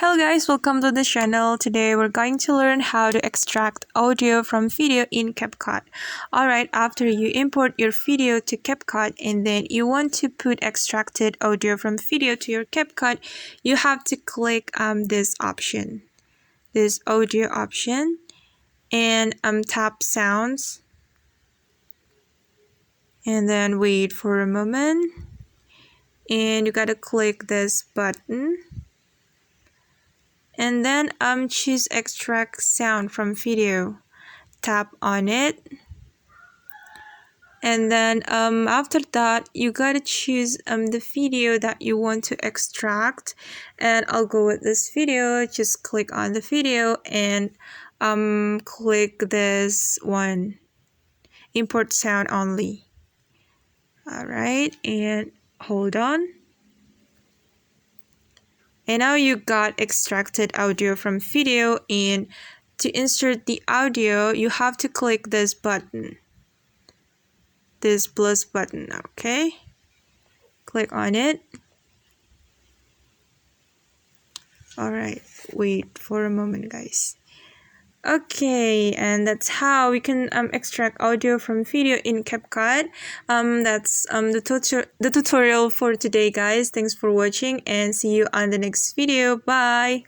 Hello guys, welcome to the channel. Today we're going to learn how to extract audio from video in CapCut. Alright, after you import your video to CapCut and then you want to put extracted audio from video to your CapCut, you have to click this option, this audio option, and tap sounds, and then wait for a moment, and you gotta click this button. And then choose extract sound from video. Tap on it. And then after that, you gotta choose the video that you want to extract. And I'll go with this video. Just click on the video and click this one. Import sound only. Alright, and hold on. And now you got extracted audio from video, and to insert the audio, you have to click this button, this plus button, okay? Click on it. Alright, wait for a moment, guys. Okay, and that's how we can extract audio from video in CapCut. That's the tutorial for today, guys. Thanks for watching and see you on the next video. Bye.